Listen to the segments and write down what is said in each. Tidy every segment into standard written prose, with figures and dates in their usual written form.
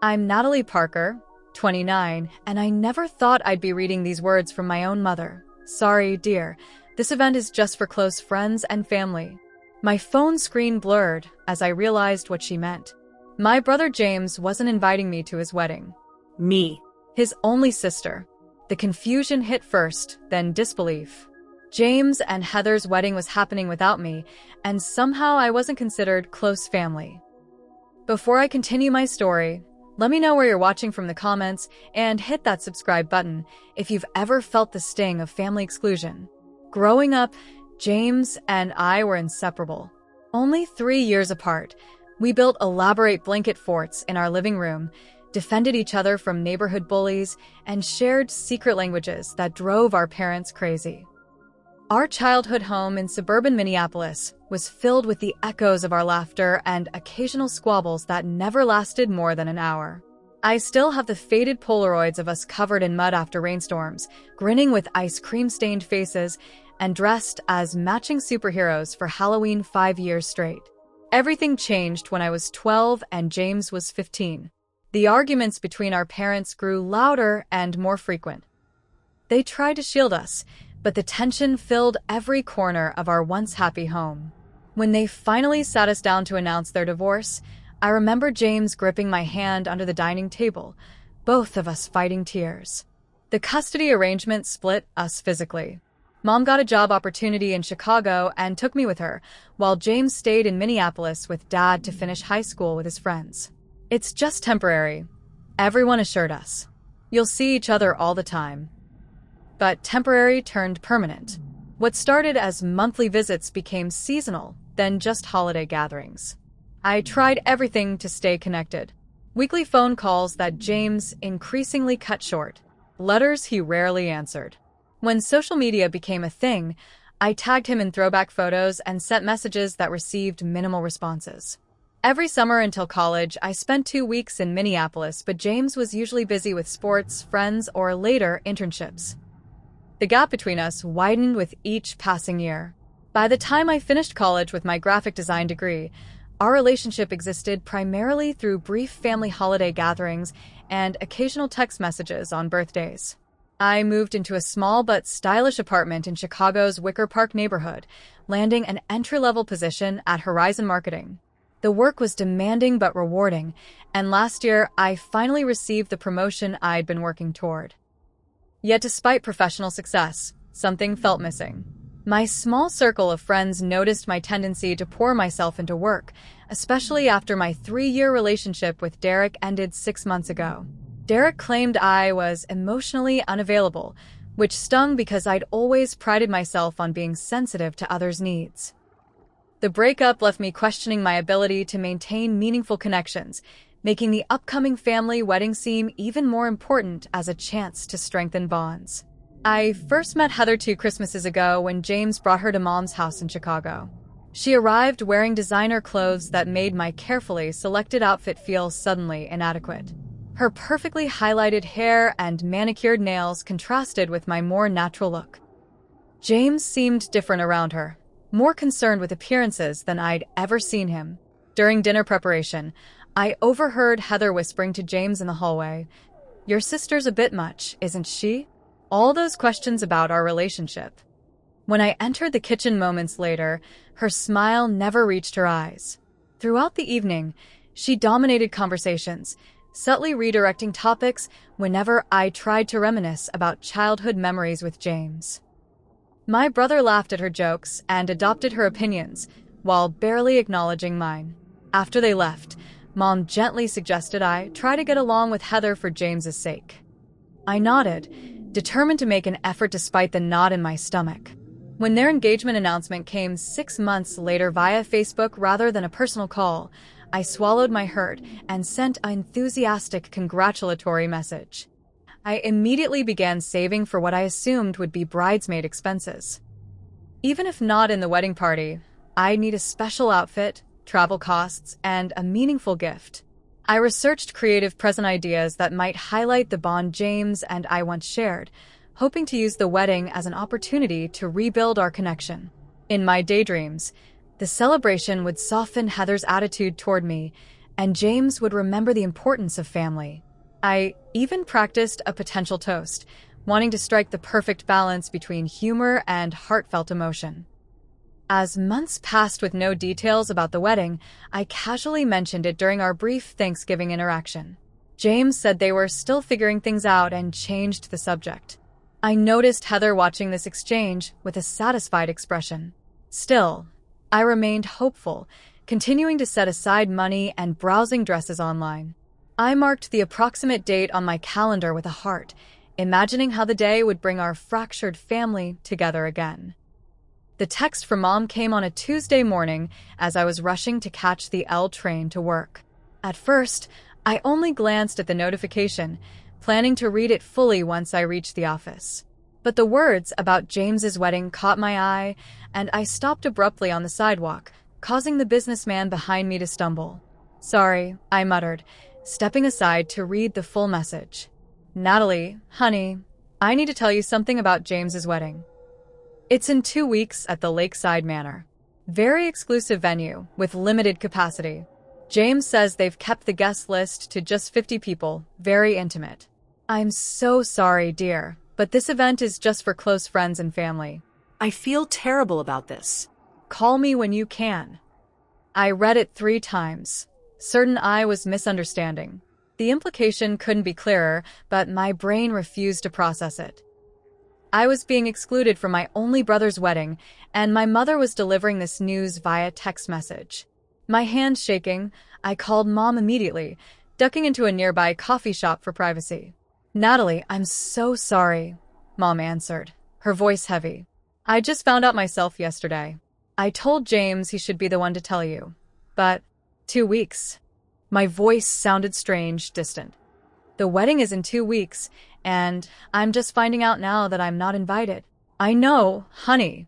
I'm Natalie Parker, 29, and I never thought I'd be reading these words from my own mother. Sorry, dear. This event is just for close friends and family. My phone screen blurred as I realized what she meant. My brother James wasn't inviting me to his wedding. Me. His only sister. The confusion hit first, then disbelief. James and Heather's wedding was happening without me, and somehow I wasn't considered close family. Before I continue my story, let me know where you're watching from the comments and hit that subscribe button if you've ever felt the sting of family exclusion. Growing up, James and I were inseparable. Only 3 years apart, we built elaborate blanket forts in our living room, defended each other from neighborhood bullies, and shared secret languages that drove our parents crazy. Our childhood home in suburban Minneapolis was filled with the echoes of our laughter and occasional squabbles that never lasted more than an hour. I still have the faded Polaroids of us covered in mud after rainstorms, grinning with ice cream-stained faces, and dressed as matching superheroes for Halloween 5 years straight. Everything changed when I was 12 and James was 15. The arguments between our parents grew louder and more frequent. They tried to shield us, but the tension filled every corner of our once happy home. When they finally sat us down to announce their divorce, I remember James gripping my hand under the dining table, both of us fighting tears. The custody arrangement split us physically. Mom got a job opportunity in Chicago and took me with her, while James stayed in Minneapolis with Dad to finish high school with his friends. It's just temporary, everyone assured us. You'll see each other all the time. But temporary turned permanent. What started as monthly visits became seasonal, then just holiday gatherings. I tried everything to stay connected. Weekly phone calls that James increasingly cut short. Letters he rarely answered. When social media became a thing, I tagged him in throwback photos and sent messages that received minimal responses. Every summer until college, I spent 2 weeks in Minneapolis, but James was usually busy with sports, friends, or later internships. The gap between us widened with each passing year. By the time I finished college with my graphic design degree, our relationship existed primarily through brief family holiday gatherings and occasional text messages on birthdays. I moved into a small but stylish apartment in Chicago's Wicker Park neighborhood, landing an entry-level position at Horizon Marketing. The work was demanding but rewarding, and last year I finally received the promotion I'd been working toward. Yet despite professional success, something felt missing. My small circle of friends noticed my tendency to pour myself into work, especially after my 3-year relationship with Derek ended 6 months ago. Derek claimed I was emotionally unavailable, which stung because I'd always prided myself on being sensitive to others' needs. The breakup left me questioning my ability to maintain meaningful connections, making the upcoming family wedding seem even more important as a chance to strengthen bonds. I first met Heather 2 Christmases ago when James brought her to Mom's house in Chicago. She arrived wearing designer clothes that made my carefully selected outfit feel suddenly inadequate. Her perfectly highlighted hair and manicured nails contrasted with my more natural look. James seemed different around her, more concerned with appearances than I'd ever seen him. During dinner preparation, I overheard Heather whispering to James in the hallway, "Your sister's a bit much, isn't she?" All those questions about our relationship. When I entered the kitchen moments later, her smile never reached her eyes. Throughout the evening, she dominated conversations, subtly redirecting topics whenever I tried to reminisce about childhood memories with James. My brother laughed at her jokes and adopted her opinions, while barely acknowledging mine. After they left, Mom gently suggested I try to get along with Heather for James's sake. I nodded, determined to make an effort despite the knot in my stomach. When their engagement announcement came 6 months later via Facebook rather than a personal call, I swallowed my hurt and sent an enthusiastic congratulatory message. I immediately began saving for what I assumed would be bridesmaid expenses. Even if not in the wedding party, I'd need a special outfit, travel costs, and a meaningful gift. I researched creative present ideas that might highlight the bond James and I once shared, hoping to use the wedding as an opportunity to rebuild our connection. In my daydreams, the celebration would soften Heather's attitude toward me and James would remember the importance of family. I even practiced a potential toast, wanting to strike the perfect balance between humor and heartfelt emotion. As months passed with no details about the wedding, I casually mentioned it during our brief Thanksgiving interaction. James said they were still figuring things out and changed the subject. I noticed Heather watching this exchange with a satisfied expression. Still, I remained hopeful, continuing to set aside money and browsing dresses online. I marked the approximate date on my calendar with a heart, imagining how the day would bring our fractured family together again. The text from Mom came on a Tuesday morning as I was rushing to catch the L train to work. At first, I only glanced at the notification, planning to read it fully once I reached the office. But the words about James's wedding caught my eye, and I stopped abruptly on the sidewalk, causing the businessman behind me to stumble. "Sorry," I muttered, stepping aside to read the full message. "Natalie, honey, I need to tell you something about James's wedding. It's in 2 weeks at the Lakeside Manor. Very exclusive venue with limited capacity. James says they've kept the guest list to just 50 people, very intimate. I'm so sorry, dear, but this event is just for close friends and family. I feel terrible about this. Call me when you can." I read it 3 times, certain I was misunderstanding. The implication couldn't be clearer, but my brain refused to process it. I was being excluded from my only brother's wedding, and my mother was delivering this news via text message. My hands shaking, I called Mom immediately, ducking into a nearby coffee shop for privacy. "Natalie, I'm so sorry," Mom answered, her voice heavy. "I just found out myself yesterday. I told James he should be the one to tell you. But 2 weeks." My voice sounded strange, distant. "The wedding is in 2 weeks, and I'm just finding out now that I'm not invited." "I know, honey.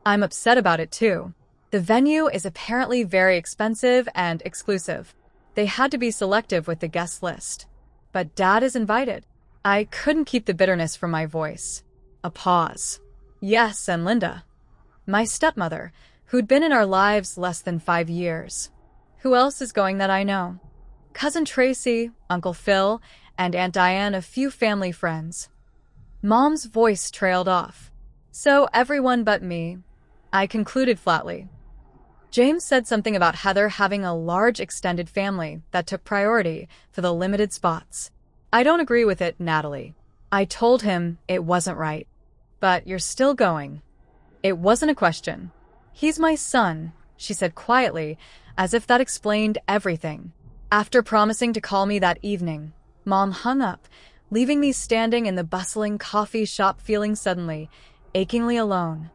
I'm upset about it too. The venue is apparently very expensive and exclusive. They had to be selective with the guest list. But Dad is invited." I couldn't keep the bitterness from my voice. A pause. "Yes, and Linda. My stepmother, who'd been in our lives less than 5 years. Who else is going that I know? Cousin Tracy, Uncle Phil, and Aunt Diane, a few family friends." Mom's voice trailed off. "So everyone but me," I concluded flatly. James said something about Heather having a large extended family that took priority for the limited spots. "I don't agree with it, Natalie." I told him it wasn't right. "But you're still going." It wasn't a question. "He's my son," she said quietly, as if that explained everything. After promising to call me that evening, Mom hung up, leaving me standing in the bustling coffee shop feeling suddenly, achingly alone.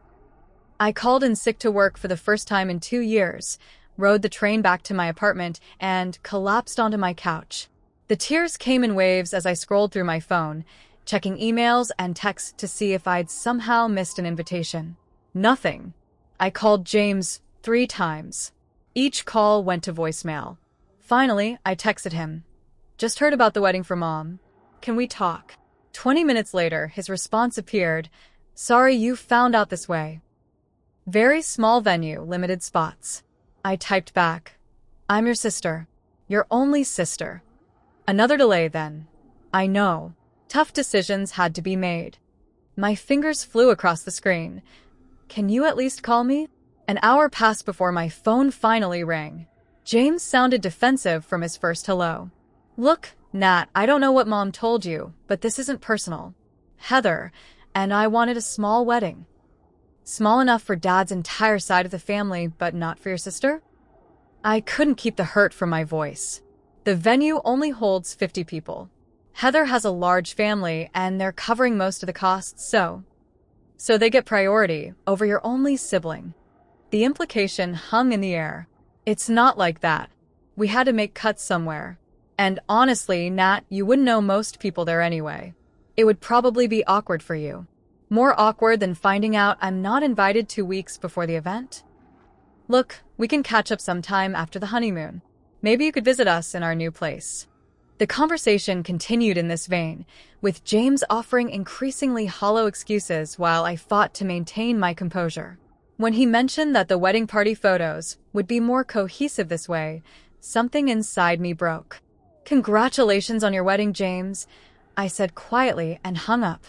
I called in sick to work for the first time in 2 years, rode the train back to my apartment, and collapsed onto my couch. The tears came in waves as I scrolled through my phone, checking emails and texts to see if I'd somehow missed an invitation. Nothing. I called James 3 times. Each call went to voicemail. Finally, I texted him. "Just heard about the wedding for Mom. Can we talk?" 20 minutes later, his response appeared. "Sorry you found out this way. Very small venue, limited spots." I typed back. "I'm your sister. Your only sister." Another delay then. I know. Tough decisions had to be made. My fingers flew across the screen. "Can you at least call me?" An hour passed before my phone finally rang. James sounded defensive from his first hello. "Look, Nat, I don't know what Mom told you, but this isn't personal. Heather and I wanted a small wedding. Small enough for Dad's entire side of the family, but not for your sister?" I couldn't keep the hurt from my voice. The venue only holds 50 people. Heather has a large family, and they're covering most of the costs, so they get priority over your only sibling. The implication hung in the air. "It's not like that. We had to make cuts somewhere. And honestly, Nat, you wouldn't know most people there anyway. It would probably be awkward for you. More awkward than finding out I'm not invited 2 weeks before the event. Look, we can catch up sometime after the honeymoon. Maybe you could visit us in our new place." The conversation continued in this vein, with James offering increasingly hollow excuses while I fought to maintain my composure. When he mentioned that the wedding party photos would be more cohesive this way, Something inside me broke. "Congratulations on your wedding, James," I said quietly and hung up.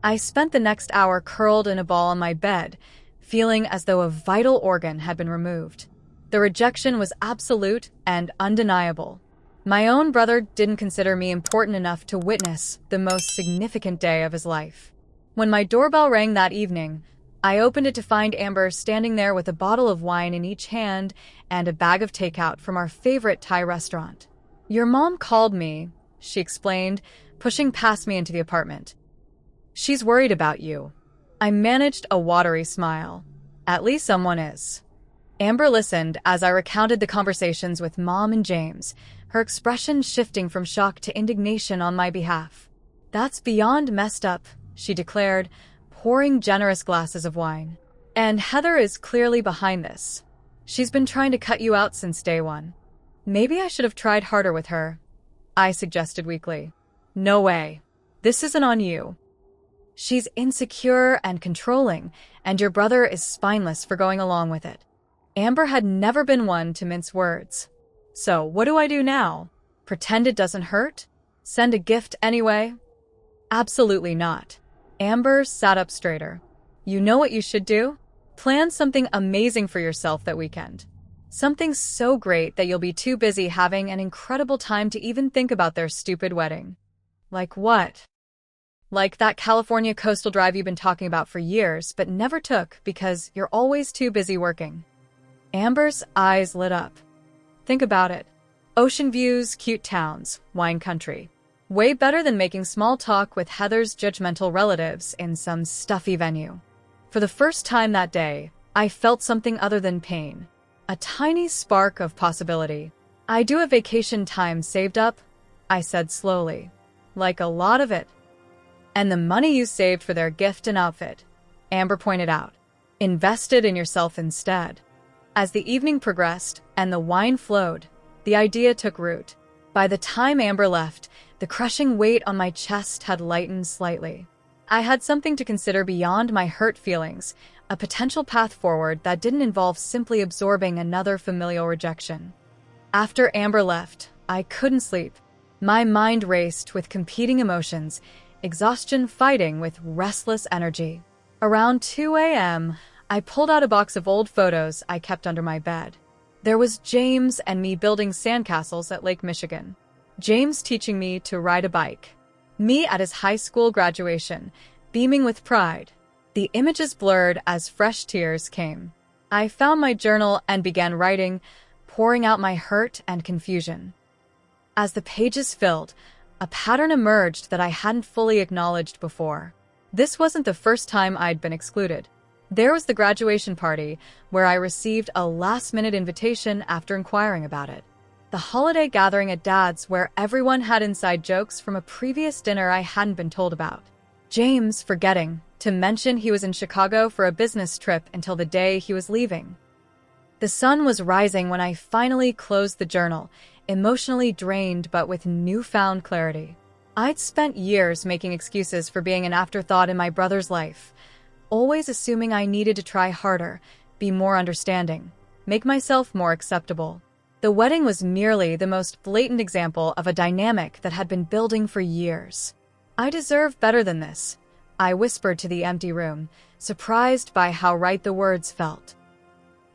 I spent the next hour curled in a ball on my bed, feeling as though a vital organ had been removed. The rejection was absolute and undeniable. My own brother didn't consider me important enough to witness the most significant day of his life. When my doorbell rang that evening, I opened it to find Amber standing there with a bottle of wine in each hand and a bag of takeout from our favorite Thai restaurant. "Your mom called me," she explained, pushing past me into the apartment. "She's worried about you." I managed a watery smile. At least someone is. Amber listened as I recounted the conversations with Mom and James, her expression shifting from shock to indignation on my behalf. "That's beyond messed up," she declared, pouring generous glasses of wine. "And Heather is clearly behind this. She's been trying to cut you out since day one." "Maybe I should have tried harder with her," I suggested weakly. "No way. This isn't on you. She's insecure and controlling, and your brother is spineless for going along with it." Amber had never been one to mince words. "So, what do I do now? Pretend it doesn't hurt? Send a gift anyway?" "Absolutely not." Amber sat up straighter. "You know what you should do? Plan something amazing for yourself that weekend. Something so great that you'll be too busy having an incredible time to even think about their stupid wedding." "Like what?" "Like that California coastal drive you've been talking about for years, but never took because you're always too busy working." Amber's eyes lit up. "Think about it. Ocean views, cute towns, wine country. Way better than making small talk with Heather's judgmental relatives in some stuffy venue." For the first time that day, I felt something other than pain. A tiny spark of possibility. "I do have vacation time saved up," I said slowly. "Like a lot of it." "And the money you saved for their gift and outfit," Amber pointed out. "Invested in yourself instead." As the evening progressed and the wine flowed, the idea took root. By the time Amber left, the crushing weight on my chest had lightened slightly. I had something to consider beyond my hurt feelings, a potential path forward that didn't involve simply absorbing another familial rejection. After Amber left, I couldn't sleep. My mind raced with competing emotions, exhaustion fighting with restless energy. Around 2 a.m., I pulled out a box of old photos I kept under my bed. There was James and me building sandcastles at Lake Michigan. James teaching me to ride a bike. Me at his high school graduation, beaming with pride. The images blurred as fresh tears came. I found my journal and began writing, pouring out my hurt and confusion. As the pages filled, a pattern emerged that I hadn't fully acknowledged before. This wasn't the first time I'd been excluded. There was the graduation party, where I received a last-minute invitation after inquiring about it. The holiday gathering at Dad's, where everyone had inside jokes from a previous dinner I hadn't been told about. James forgetting to mention he was in Chicago for a business trip until the day he was leaving. The sun was rising when I finally closed the journal, emotionally drained but with newfound clarity. I'd spent years making excuses for being an afterthought in my brother's life, always assuming I needed to try harder, be more understanding, make myself more acceptable. The wedding was merely the most blatant example of a dynamic that had been building for years. "I deserve better than this," I whispered to the empty room, surprised by how right the words felt.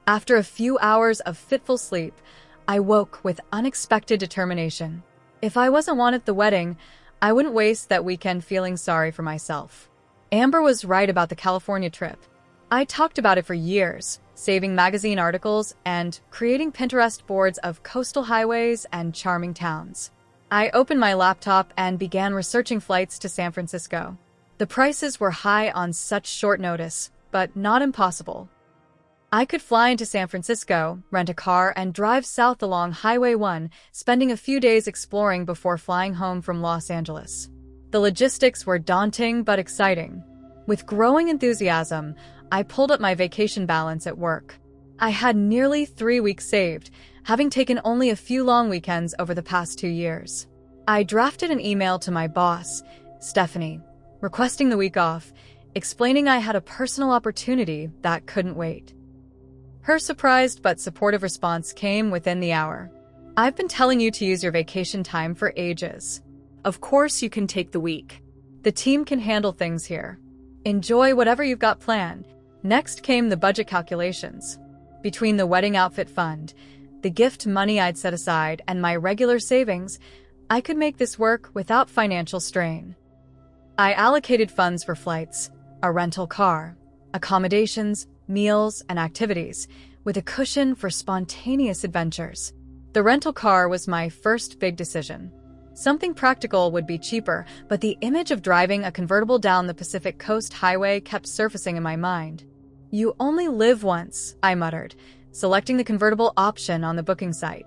After a few hours of fitful sleep, I woke with unexpected determination. If I wasn't wanted at the wedding, I wouldn't waste that weekend feeling sorry for myself. Amber was right about the California trip. I talked about it for years, saving magazine articles and creating Pinterest boards of coastal highways and charming towns. I opened my laptop and began researching flights to San Francisco. The prices were high on such short notice, but not impossible. I could fly into San Francisco, rent a car, and drive south along Highway 1, spending a few days exploring before flying home from Los Angeles. The logistics were daunting but exciting. With growing enthusiasm, I pulled up my vacation balance at work. I had nearly 3 weeks saved, having taken only a few long weekends over the past 2 years. I drafted an email to my boss, Stephanie, requesting the week off, explaining I had a personal opportunity that couldn't wait. Her surprised but supportive response came within the hour. I've been telling you to use your vacation time for ages. Of course you can take the week. The team can handle things here. Enjoy whatever you've got planned. Next came the budget calculations. Between the wedding outfit fund, the gift money I'd set aside, and my regular savings, I could make this work without financial strain. I allocated funds for flights, a rental car, accommodations, meals, and activities, with a cushion for spontaneous adventures. The rental car was my first big decision. Something practical would be cheaper, but the image of driving a convertible down the Pacific Coast Highway kept surfacing in my mind. You only live once, I muttered, selecting the convertible option on the booking site.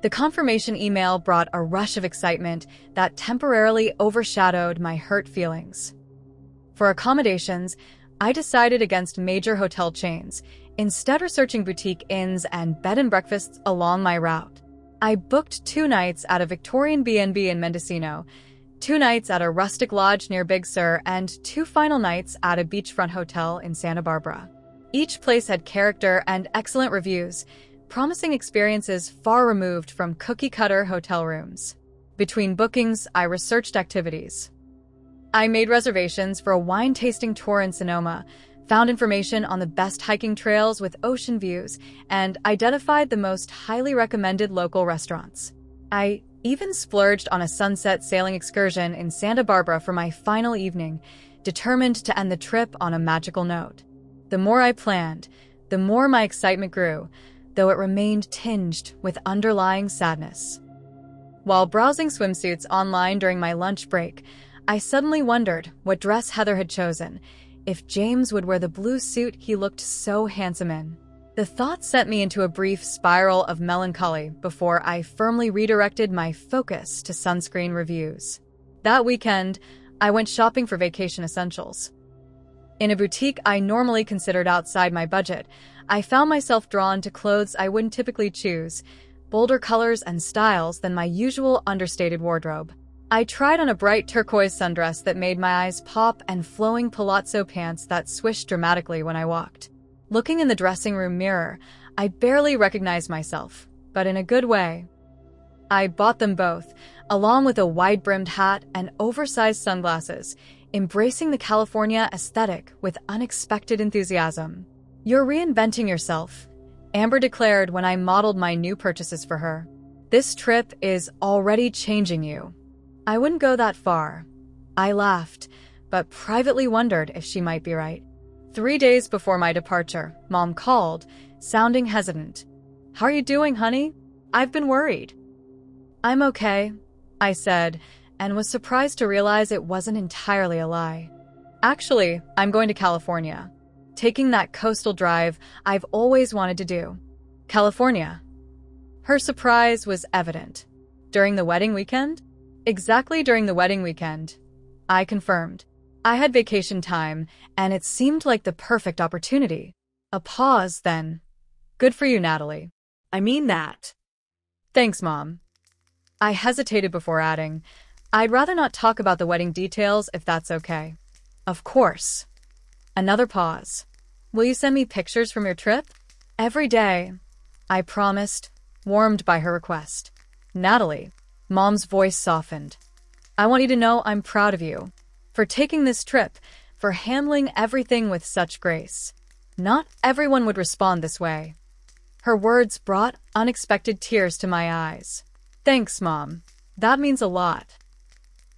The confirmation email brought a rush of excitement that temporarily overshadowed my hurt feelings. For accommodations, I decided against major hotel chains, instead researching boutique inns and bed and breakfasts along my route. I booked 2 nights at a Victorian B&B in Mendocino, 2 nights at a rustic lodge near Big Sur, and 2 final nights at a beachfront hotel in Santa Barbara. Each place had character and excellent reviews, promising experiences far removed from cookie-cutter hotel rooms. Between bookings, I researched activities. I made reservations for a wine-tasting tour in Sonoma, found information on the best hiking trails with ocean views, and identified the most highly recommended local restaurants. I even splurged on a sunset sailing excursion in Santa Barbara for my final evening, determined to end the trip on a magical note. The more I planned, the more my excitement grew, though it remained tinged with underlying sadness. While browsing swimsuits online during my lunch break, I suddenly wondered what dress Heather had chosen, if James would wear the blue suit he looked so handsome in. The thought sent me into a brief spiral of melancholy before I firmly redirected my focus to sunscreen reviews. That weekend, I went shopping for vacation essentials. In a boutique I normally considered outside my budget, I found myself drawn to clothes I wouldn't typically choose, bolder colors and styles than my usual understated wardrobe. I tried on a bright turquoise sundress that made my eyes pop and flowing palazzo pants that swished dramatically when I walked. Looking in the dressing room mirror, I barely recognized myself, but in a good way. I bought them both, along with a wide-brimmed hat and oversized sunglasses, embracing the California aesthetic with unexpected enthusiasm. "You're reinventing yourself," Amber declared when I modeled my new purchases for her. "This trip is already changing you." I wouldn't go that far. I laughed, but privately wondered if she might be right. 3 days before my departure, Mom called, sounding hesitant. "How are you doing, honey? I've been worried." "I'm okay," I said, and was surprised to realize it wasn't entirely a lie. "Actually, I'm going to California. Taking that coastal drive I've always wanted to do." "California?" Her surprise was evident. "During the wedding weekend?" "Exactly during the wedding weekend," I confirmed. I had vacation time, and it seemed like the perfect opportunity. A pause, then. "Good for you, Natalie." I mean that. "Thanks, Mom." I hesitated before adding, "I'd rather not talk about the wedding details if that's okay." "Of course." Another pause. "Will you send me pictures from your trip?" "Every day," I promised, warmed by her request. "Natalie," Mom's voice softened, "I want you to know I'm proud of you. For taking this trip, for handling everything with such grace. Not everyone would respond this way." Her words brought unexpected tears to my eyes. "Thanks, Mom. That means a lot."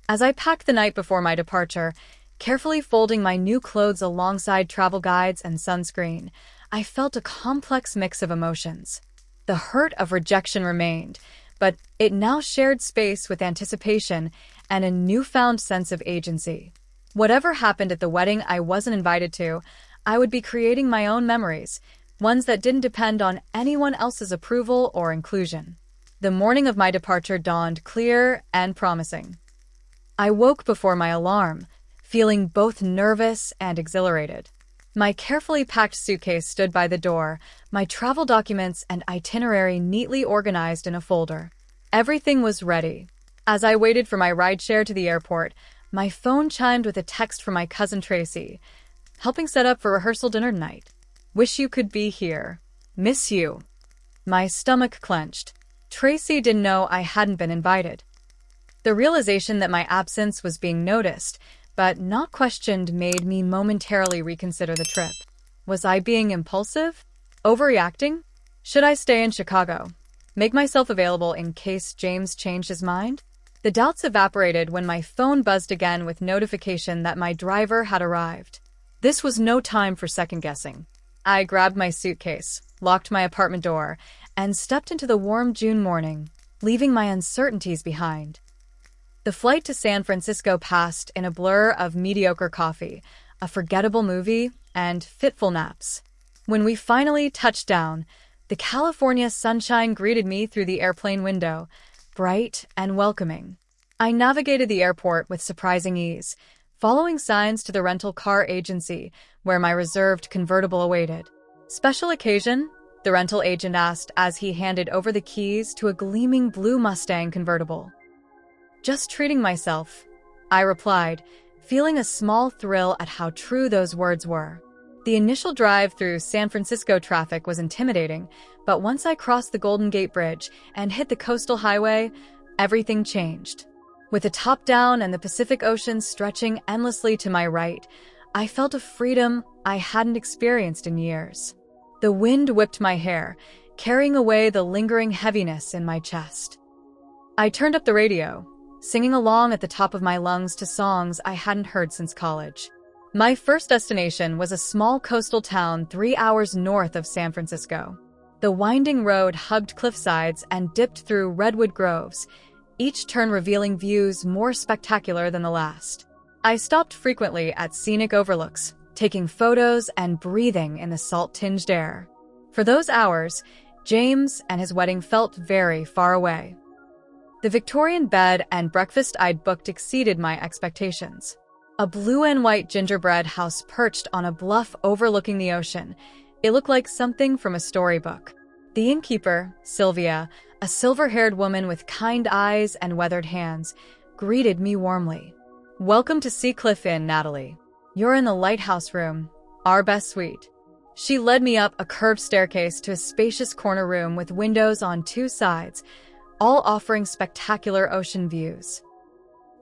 As I packed the night before my departure, carefully folding my new clothes alongside travel guides and sunscreen, I felt a complex mix of emotions. The hurt of rejection remained, but it now shared space with anticipation and a newfound sense of agency. Whatever happened at the wedding I wasn't invited to, I would be creating my own memories, ones that didn't depend on anyone else's approval or inclusion. The morning of my departure dawned clear and promising. I woke before my alarm, feeling both nervous and exhilarated. My carefully packed suitcase stood by the door, my travel documents and itinerary neatly organized in a folder. Everything was ready. As I waited for my rideshare to the airport, my phone chimed with a text from my cousin Tracy, helping set up for rehearsal dinner tonight. "Wish you could be here. Miss you." My stomach clenched. Tracy didn't know I hadn't been invited. The realization that my absence was being noticed, but not questioned, made me momentarily reconsider the trip. Was I being impulsive? Overreacting? Should I stay in Chicago? Make myself available in case James changed his mind? The doubts evaporated when my phone buzzed again with notification that my driver had arrived. This was no time for second-guessing. I grabbed my suitcase, locked my apartment door, and stepped into the warm June morning, leaving my uncertainties behind. The flight to San Francisco passed in a blur of mediocre coffee, a forgettable movie, and fitful naps. When we finally touched down, the California sunshine greeted me through the airplane window, bright and welcoming. I navigated the airport with surprising ease, following signs to the rental car agency where my reserved convertible awaited. "Special occasion?" the rental agent asked as he handed over the keys to a gleaming blue Mustang convertible. "Just treating myself," I replied, feeling a small thrill at how true those words were. The initial drive through San Francisco traffic was intimidating, but once I crossed the Golden Gate Bridge and hit the coastal highway, everything changed. With the top down and the Pacific Ocean stretching endlessly to my right, I felt a freedom I hadn't experienced in years. The wind whipped my hair, carrying away the lingering heaviness in my chest. I turned up the radio, singing along at the top of my lungs to songs I hadn't heard since college. My first destination was a small coastal town 3 hours north of San Francisco. The winding road hugged cliffsides and dipped through redwood groves, each turn revealing views more spectacular than the last. I stopped frequently at scenic overlooks, taking photos and breathing in the salt-tinged air. For those hours, James and his wedding felt very far away. The Victorian bed and breakfast I'd booked exceeded my expectations. A blue and white gingerbread house perched on a bluff overlooking the ocean. It looked like something from a storybook. The innkeeper, Sylvia, a silver-haired woman with kind eyes and weathered hands, greeted me warmly. "Welcome to Sea Cliff Inn, Natalie. You're in the lighthouse room, our best suite." She led me up a curved staircase to a spacious corner room with windows on 2 sides, all offering spectacular ocean views.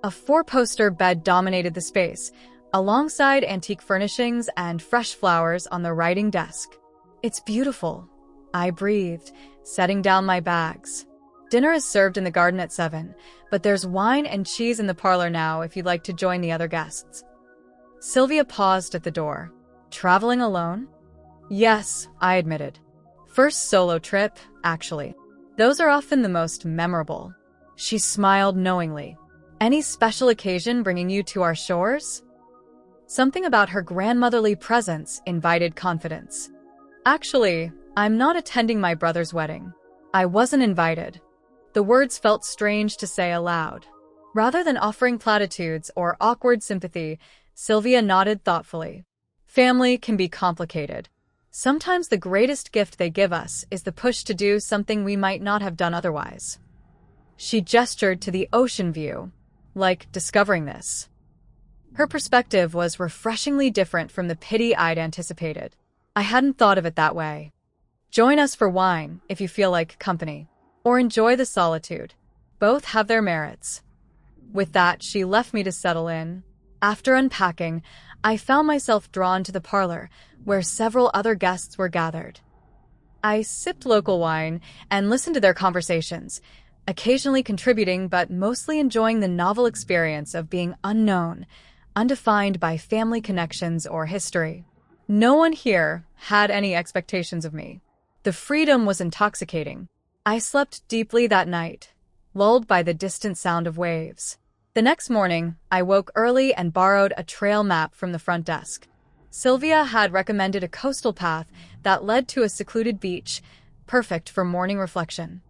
A 4-poster bed dominated the space, alongside antique furnishings and fresh flowers on the writing desk. "It's beautiful," I breathed, setting down my bags. "Dinner is served in the garden at 7, but there's wine and cheese in the parlor now if you'd like to join the other guests." Sylvia paused at the door. "Traveling alone?" "Yes," I admitted. "First solo trip, actually. Those are often the most memorable." She smiled knowingly. "Any special occasion bringing you to our shores?" Something about her grandmotherly presence invited confidence. "Actually, I'm not attending my brother's wedding. I wasn't invited." The words felt strange to say aloud. Rather than offering platitudes or awkward sympathy, Sylvia nodded thoughtfully. "Family can be complicated. Sometimes the greatest gift they give us is the push to do something we might not have done otherwise." She gestured to the ocean view, like discovering this. Her perspective was refreshingly different from the pity I'd anticipated. I hadn't thought of it that way. "Join us for wine if you feel like company, or enjoy the solitude. Both have their merits." With that, she left me to settle in. After unpacking, I found myself drawn to the parlor, where several other guests were gathered. I sipped local wine and listened to their conversations, occasionally contributing but mostly enjoying the novel experience of being unknown, undefined by family connections or history. No one here had any expectations of me. The freedom was intoxicating. I slept deeply that night, lulled by the distant sound of waves. The next morning, I woke early and borrowed a trail map from the front desk. Sylvia had recommended a coastal path that led to a secluded beach, perfect for morning reflection.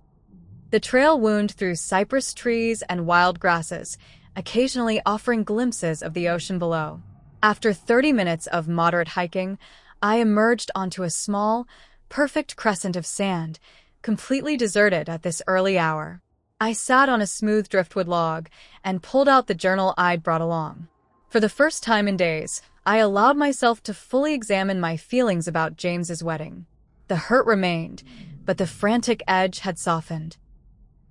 The trail wound through cypress trees and wild grasses, occasionally offering glimpses of the ocean below. After 30 minutes of moderate hiking, I emerged onto a small, perfect crescent of sand, completely deserted at this early hour. I sat on a smooth driftwood log and pulled out the journal I'd brought along. For the first time in days, I allowed myself to fully examine my feelings about James's wedding. The hurt remained, but the frantic edge had softened.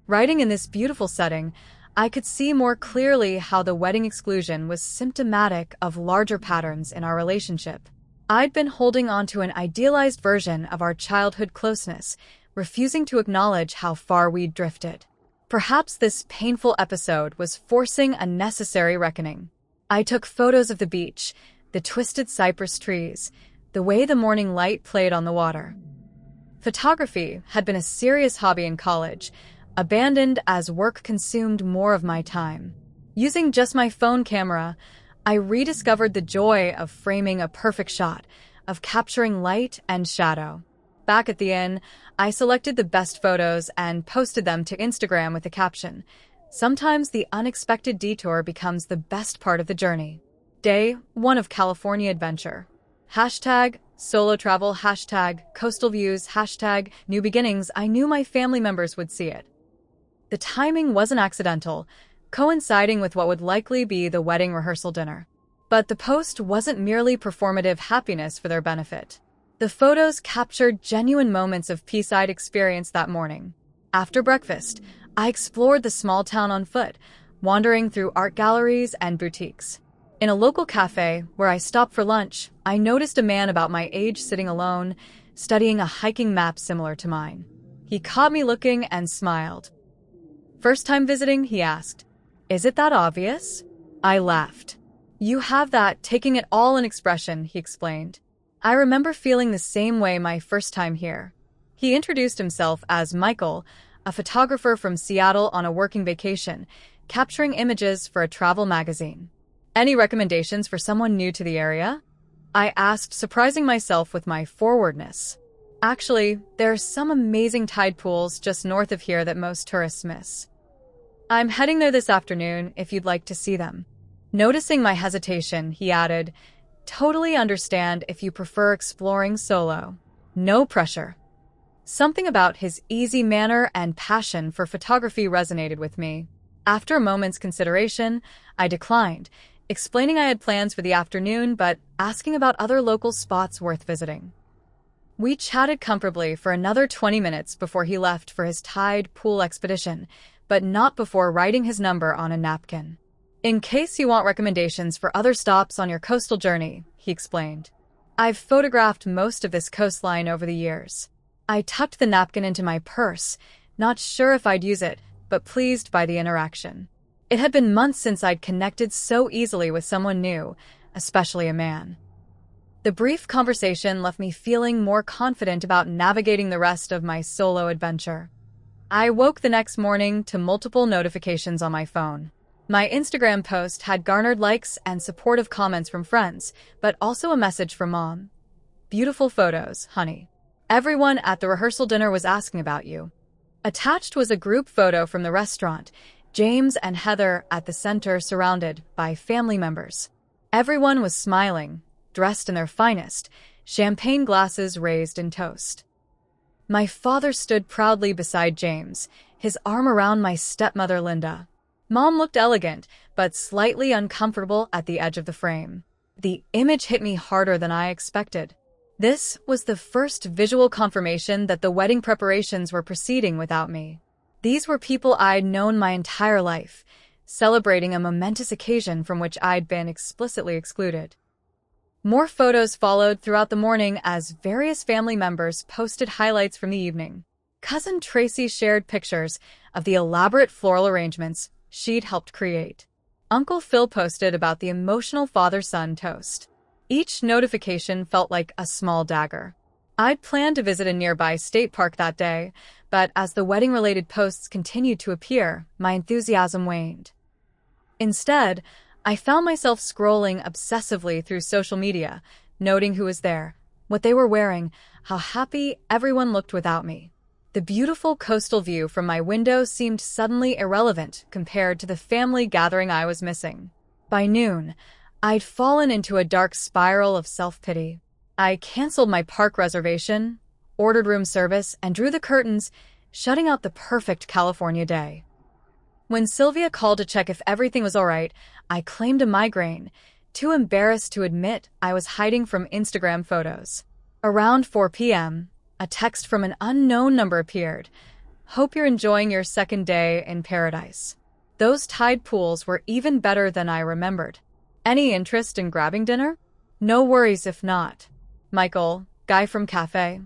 Riding in this beautiful setting, I could see more clearly how the wedding exclusion was symptomatic of larger patterns in our relationship. I'd been holding on to an idealized version of our childhood closeness, refusing to acknowledge how far we'd drifted. Perhaps this painful episode was forcing a necessary reckoning. I took photos of the beach, the twisted cypress trees, the way the morning light played on the water. Photography had been a serious hobby in college, abandoned as work consumed more of my time. Using just my phone camera, I rediscovered the joy of framing a perfect shot, of capturing light and shadow. Back at the inn, I selected the best photos and posted them to Instagram with the caption, "Sometimes the unexpected detour becomes the best part of the journey." Day 1 of California adventure. Hashtag solo travel, hashtag coastal views, hashtag new beginnings. I knew my family members would see it. The timing wasn't accidental, coinciding with what would likely be the wedding rehearsal dinner. But the post wasn't merely performative happiness for their benefit. The photos captured genuine moments of peace I'd experienced that morning. After breakfast, I explored the small town on foot, wandering through art galleries and boutiques. In a local cafe, where I stopped for lunch, I noticed a man about my age sitting alone, studying a hiking map similar to mine. He caught me looking and smiled. "First time visiting?" he asked. "Is it that obvious?" I laughed. "You have that taking it all in expression," he explained. I remember feeling the same way my first time here. He introduced himself as Michael, a photographer from Seattle on a working vacation, capturing images for a travel magazine. "Any recommendations for someone new to the area?" I asked, surprising myself with my forwardness. "Actually, there are some amazing tide pools just north of here that most tourists miss. I'm heading there this afternoon if you'd like to see them." Noticing my hesitation, he added, "Totally understand if you prefer exploring solo. No pressure." Something about his easy manner and passion for photography resonated with me. After a moment's consideration, I declined, explaining I had plans for the afternoon but asking about other local spots worth visiting. We chatted comfortably for another 20 minutes before he left for his tide pool expedition, but not before writing his number on a napkin. "In case you want recommendations for other stops on your coastal journey," he explained. "I've photographed most of this coastline over the years." I tucked the napkin into my purse, not sure if I'd use it, but pleased by the interaction. It had been months since I'd connected so easily with someone new, especially a man. The brief conversation left me feeling more confident about navigating the rest of my solo adventure. I woke the next morning to multiple notifications on my phone. My Instagram post had garnered likes and supportive comments from friends, but also a message from Mom. "Beautiful photos, honey. Everyone at the rehearsal dinner was asking about you." Attached was a group photo from the restaurant, James and Heather at the center surrounded by family members. Everyone was smiling, dressed in their finest, champagne glasses raised in toast. My father stood proudly beside James, his arm around my stepmother Linda. Mom looked elegant, but slightly uncomfortable at the edge of the frame. The image hit me harder than I expected. This was the first visual confirmation that the wedding preparations were proceeding without me. These were people I'd known my entire life, celebrating a momentous occasion from which I'd been explicitly excluded. More photos followed throughout the morning as various family members posted highlights from the evening. Cousin Tracy shared pictures of the elaborate floral arrangements she'd helped create. Uncle Phil posted about the emotional father-son toast. Each notification felt like a small dagger. I'd planned to visit a nearby state park that day, but as the wedding-related posts continued to appear, my enthusiasm waned. Instead, I found myself scrolling obsessively through social media, noting who was there, what they were wearing, how happy everyone looked without me. The beautiful coastal view from my window seemed suddenly irrelevant compared to the family gathering I was missing. By noon, I'd fallen into a dark spiral of self-pity. I canceled my park reservation, ordered room service, and drew the curtains, shutting out the perfect California day. When Sylvia called to check if everything was all right, I claimed a migraine, too embarrassed to admit I was hiding from Instagram photos. Around 4 p.m., a text from an unknown number appeared. Hope you're enjoying your second day in paradise. Those tide pools were even better than I remembered. Any interest in grabbing dinner? No worries if not. Michael, guy from cafe.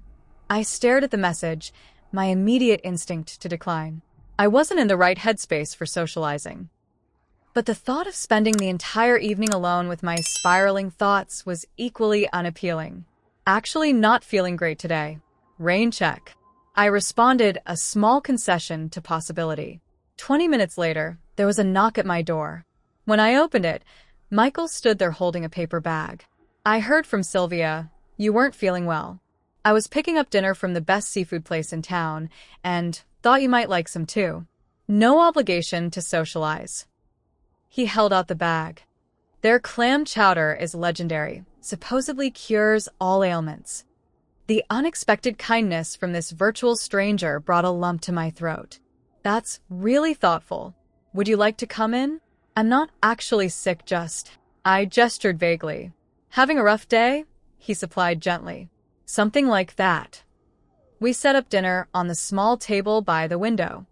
I stared at the message, my immediate instinct to decline. I wasn't in the right headspace for socializing. But the thought of spending the entire evening alone with my spiraling thoughts was equally unappealing. Actually not feeling great today. Rain check. I responded a small concession to possibility. 20 minutes later, there was a knock at my door. When I opened it, Michael stood there holding a paper bag. I heard from Sylvia, you weren't feeling well. I was picking up dinner from the best seafood place in town, and thought you might like some too. No obligation to socialize. He held out the bag. Their clam chowder is legendary, supposedly cures all ailments. The unexpected kindness from this virtual stranger brought a lump to my throat. That's really thoughtful. Would you like to come in? I'm not actually sick, just. I gestured vaguely. Having a rough day? He supplied gently. Something like that. We set up dinner on the small table by the window.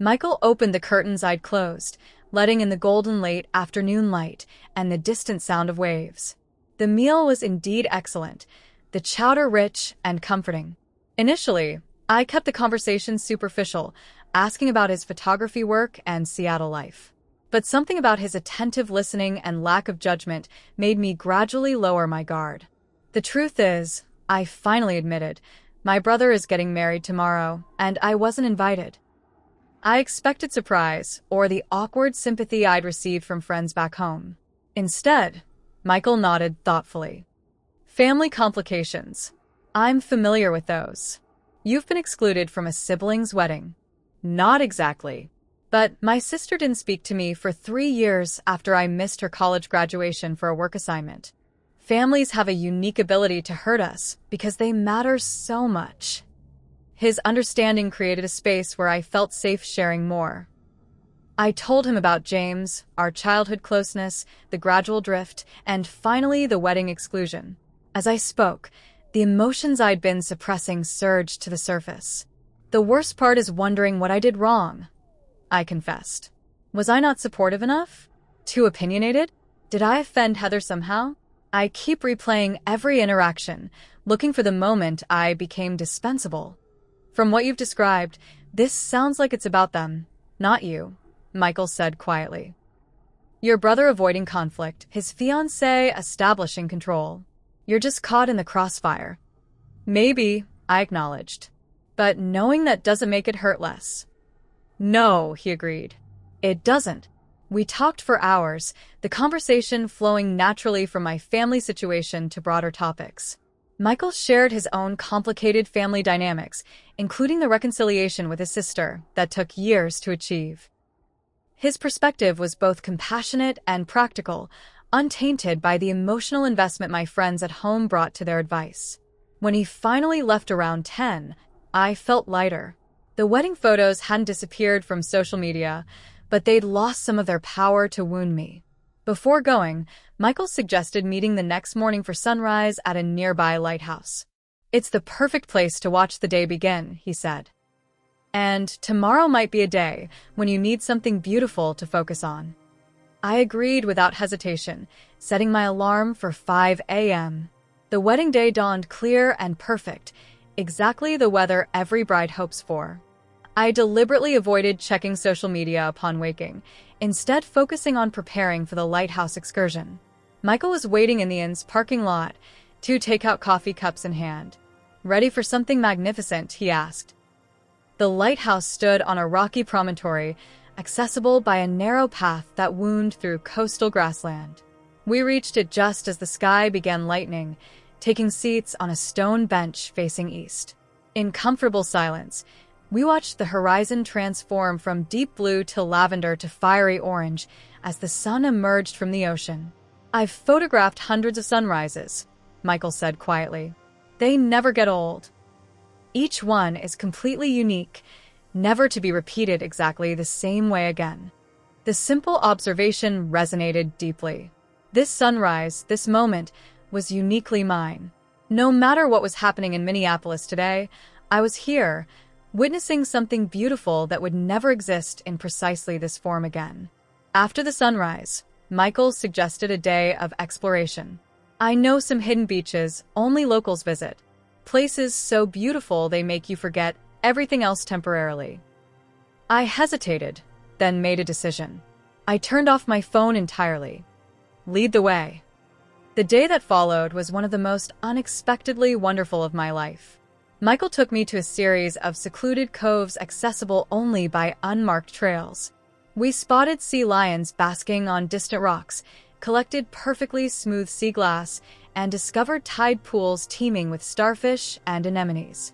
Michael opened the curtains I'd closed, letting in the golden late afternoon light and the distant sound of waves. The meal was indeed excellent, the chowder rich and comforting. Initially, I kept the conversation superficial, asking about his photography work and Seattle life. But something about his attentive listening and lack of judgment made me gradually lower my guard. The truth is, I finally admitted, my brother is getting married tomorrow, and I wasn't invited. I expected surprise, or the awkward sympathy I'd received from friends back home. Instead, Michael nodded thoughtfully. Family complications. I'm familiar with those. You've been excluded from a sibling's wedding. Not exactly. But my sister didn't speak to me for 3 years after I missed her college graduation for a work assignment. Families have a unique ability to hurt us because they matter so much. His understanding created a space where I felt safe sharing more. I told him about James, our childhood closeness, the gradual drift, and finally the wedding exclusion. As I spoke, the emotions I'd been suppressing surged to the surface. The worst part is wondering what I did wrong, I confessed. Was I not supportive enough? Too opinionated? Did I offend Heather somehow? I keep replaying every interaction, looking for the moment I became dispensable. From what you've described, this sounds like it's about them, not you, Michael said quietly. Your brother avoiding conflict, his fiancée establishing control. You're just caught in the crossfire. Maybe, I acknowledged. But knowing that doesn't make it hurt less. No, he agreed. It doesn't. We talked for hours, the conversation flowing naturally from my family situation to broader topics. Michael shared his own complicated family dynamics, including the reconciliation with his sister that took years to achieve. His perspective was both compassionate and practical, untainted by the emotional investment my friends at home brought to their advice. When he finally left around 10, I felt lighter. The wedding photos hadn't disappeared from social media, but they'd lost some of their power to wound me. Before going, Michael suggested meeting the next morning for sunrise at a nearby lighthouse. It's the perfect place to watch the day begin, he said. And tomorrow might be a day when you need something beautiful to focus on. I agreed without hesitation, setting my alarm for 5 a.m. The wedding day dawned clear and perfect, exactly the weather every bride hopes for. I deliberately avoided checking social media upon waking, instead focusing on preparing for the lighthouse excursion. Michael was waiting in the inn's parking lot, 2 takeout coffee cups in hand. Ready for something magnificent, he asked. The lighthouse stood on a rocky promontory, accessible by a narrow path that wound through coastal grassland. We reached it just as the sky began lightening, taking seats on a stone bench facing east. In comfortable silence, we watched the horizon transform from deep blue to lavender to fiery orange as the sun emerged from the ocean. I've photographed hundreds of sunrises, Michael said quietly. They never get old. Each one is completely unique, never to be repeated exactly the same way again. The simple observation resonated deeply. This sunrise, this moment, was uniquely mine. No matter what was happening in Minneapolis today, I was here, witnessing something beautiful that would never exist in precisely this form again. After the sunrise, Michael suggested a day of exploration. I know some hidden beaches only locals visit, places so beautiful they make you forget everything else temporarily. I hesitated, then made a decision. I turned off my phone entirely. Lead the way. The day that followed was one of the most unexpectedly wonderful of my life. Michael took me to a series of secluded coves accessible only by unmarked trails. We spotted sea lions basking on distant rocks, collected perfectly smooth sea glass, and discovered tide pools teeming with starfish and anemones.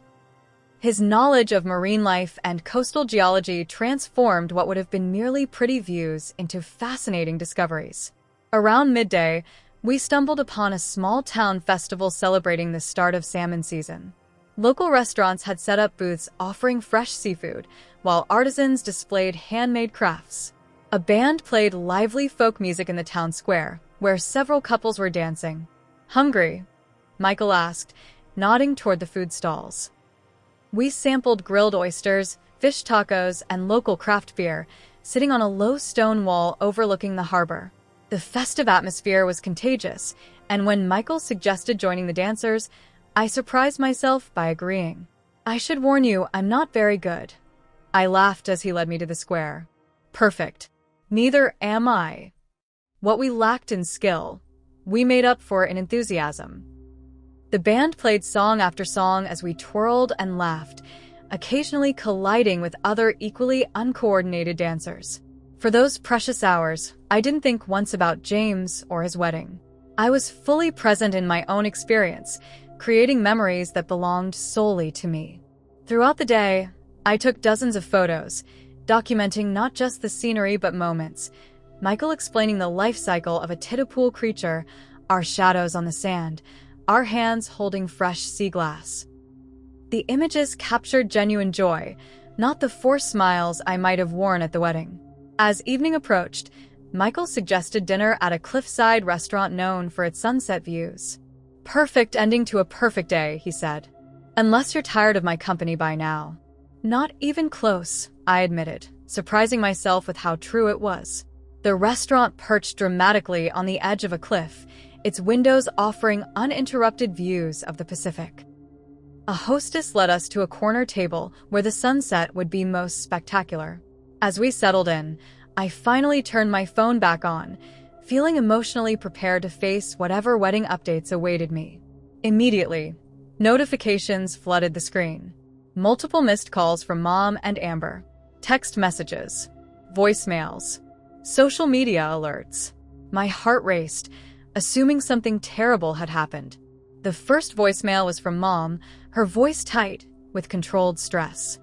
His knowledge of marine life and coastal geology transformed what would have been merely pretty views into fascinating discoveries. Around midday, we stumbled upon a small-town festival celebrating the start of salmon season. Local restaurants had set up booths offering fresh seafood, while artisans displayed handmade crafts. A band played lively folk music in the town square, where several couples were dancing. "Hungry?" Michael asked, nodding toward the food stalls. We sampled grilled oysters, fish tacos, and local craft beer, sitting on a low stone wall overlooking the harbor. The festive atmosphere was contagious, and when Michael suggested joining the dancers, I surprised myself by agreeing. "I should warn you, I'm not very good." I laughed as he led me to the square. "Perfect. Neither am I." What we lacked in skill, we made up for in enthusiasm. The band played song after song as we twirled and laughed, occasionally colliding with other equally uncoordinated dancers. For those precious hours, I didn't think once about James or his wedding. I was fully present in my own experience, creating memories that belonged solely to me. Throughout the day, I took dozens of photos, documenting not just the scenery but moments. Michael explaining the life cycle of a tide-pool creature, our shadows on the sand, our hands holding fresh sea glass. The images captured genuine joy, not the forced smiles I might have worn at the wedding. As evening approached, Michael suggested dinner at a cliffside restaurant known for its sunset views. "Perfect ending to a perfect day," he said. "Unless you're tired of my company by now." "Not even close," I admitted, surprising myself with how true it was. The restaurant perched dramatically on the edge of a cliff, its windows offering uninterrupted views of the Pacific. A hostess led us to a corner table where the sunset would be most spectacular. As we settled in, I finally turned my phone back on, feeling emotionally prepared to face whatever wedding updates awaited me. Immediately, notifications flooded the screen. Multiple missed calls from Mom and Amber, text messages, voicemails, social media alerts. My heart raced, assuming something terrible had happened. The first voicemail was from Mom, her voice tight with controlled stress.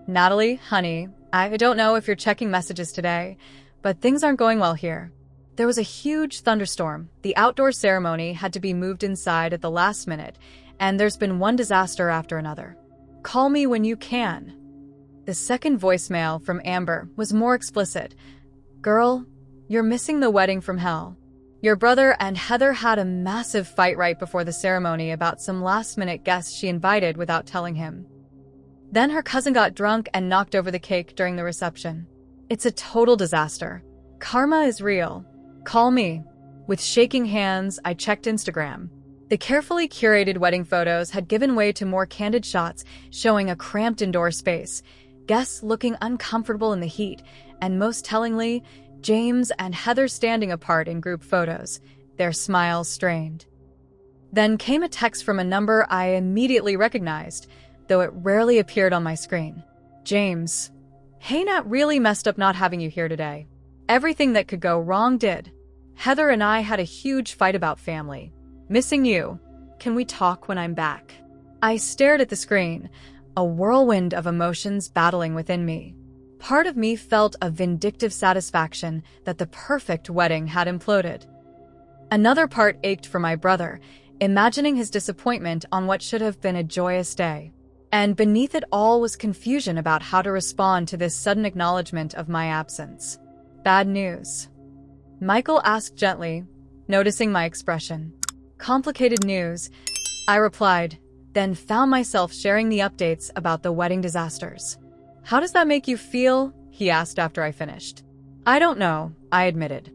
"Natalie, honey, I don't know if you're checking messages today, but things aren't going well here. There was a huge thunderstorm. The outdoor ceremony had to be moved inside at the last minute, and there's been one disaster after another. Call me when you can." The second voicemail from Amber was more explicit. "Girl, you're missing the wedding from hell. Your brother and Heather had a massive fight right before the ceremony about some last-minute guests she invited without telling him. Then her cousin got drunk and knocked over the cake during the reception. It's a total disaster. Karma is real. Call me." With shaking hands, I checked Instagram. The carefully curated wedding photos had given way to more candid shots showing a cramped indoor space, guests looking uncomfortable in the heat, and most tellingly, James and Heather standing apart in group photos, their smiles strained. Then came a text from a number I immediately recognized, though it rarely appeared on my screen. "James, hey Nat, really messed up not having you here today. Everything that could go wrong did. Heather and I had a huge fight about family. Missing you. Can we talk when I'm back?" I stared at the screen, a whirlwind of emotions battling within me. Part of me felt a vindictive satisfaction that the perfect wedding had imploded. Another part ached for my brother, imagining his disappointment on what should have been a joyous day. And beneath it all was confusion about how to respond to this sudden acknowledgement of my absence. "Bad news?" Michael asked gently, noticing my expression. "Complicated news," I replied, then found myself sharing the updates about the wedding disasters. "How does that make you feel?" he asked after I finished. "I don't know," I admitted.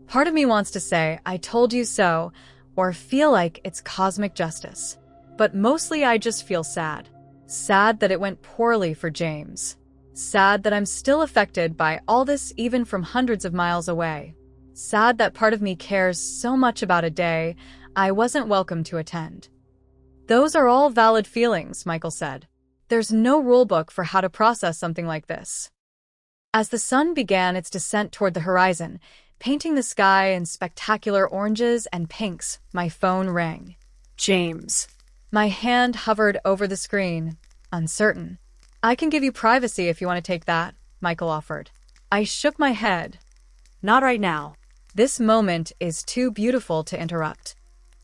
Part of me wants to say, "I told you so," or feel like it's cosmic justice. But mostly I just feel sad. Sad that it went poorly for James. Sad that I'm still affected by all this even from hundreds of miles away. Sad that part of me cares so much about a day I wasn't welcome to attend. "Those are all valid feelings," Michael said. "There's no rulebook for how to process something like this." As the sun began its descent toward the horizon, painting the sky in spectacular oranges and pinks, my phone rang. James. My hand hovered over the screen, uncertain. "I can give you privacy if you want to take that," Michael offered. I shook my head. Not right now. This moment is too beautiful to interrupt.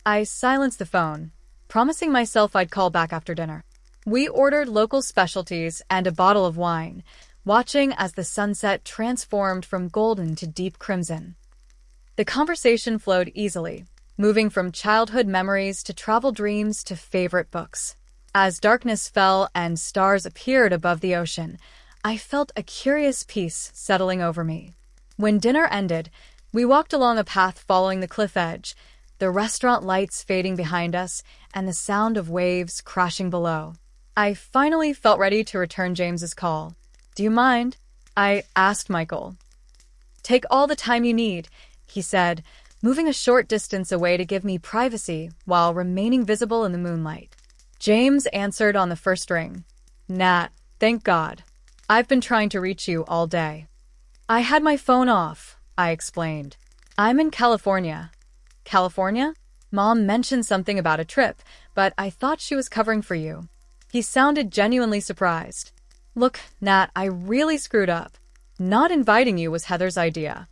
I silenced the phone, promising myself I'd call back after dinner. We ordered local specialties and a bottle of wine, watching as the sunset transformed from golden to deep crimson. The conversation flowed easily, moving from childhood memories to travel dreams to favorite books. As darkness fell and stars appeared above the ocean, I felt a curious peace settling over me. When dinner ended, we walked along a path following the cliff edge, the restaurant lights fading behind us and the sound of waves crashing below. I finally felt ready to return James's call. "Do you mind?" I asked Michael. "Take all the time you need," he said, moving a short distance away to give me privacy while remaining visible in the moonlight. James answered on the first ring. "Nat, thank God. I've been trying to reach you all day." "I had my phone off," I explained. "I'm in California." "California?" Mom mentioned something about a trip, but I thought she was covering for you. He sounded genuinely surprised. "Look, Nat, I really screwed up. Not inviting you was Heather's idea.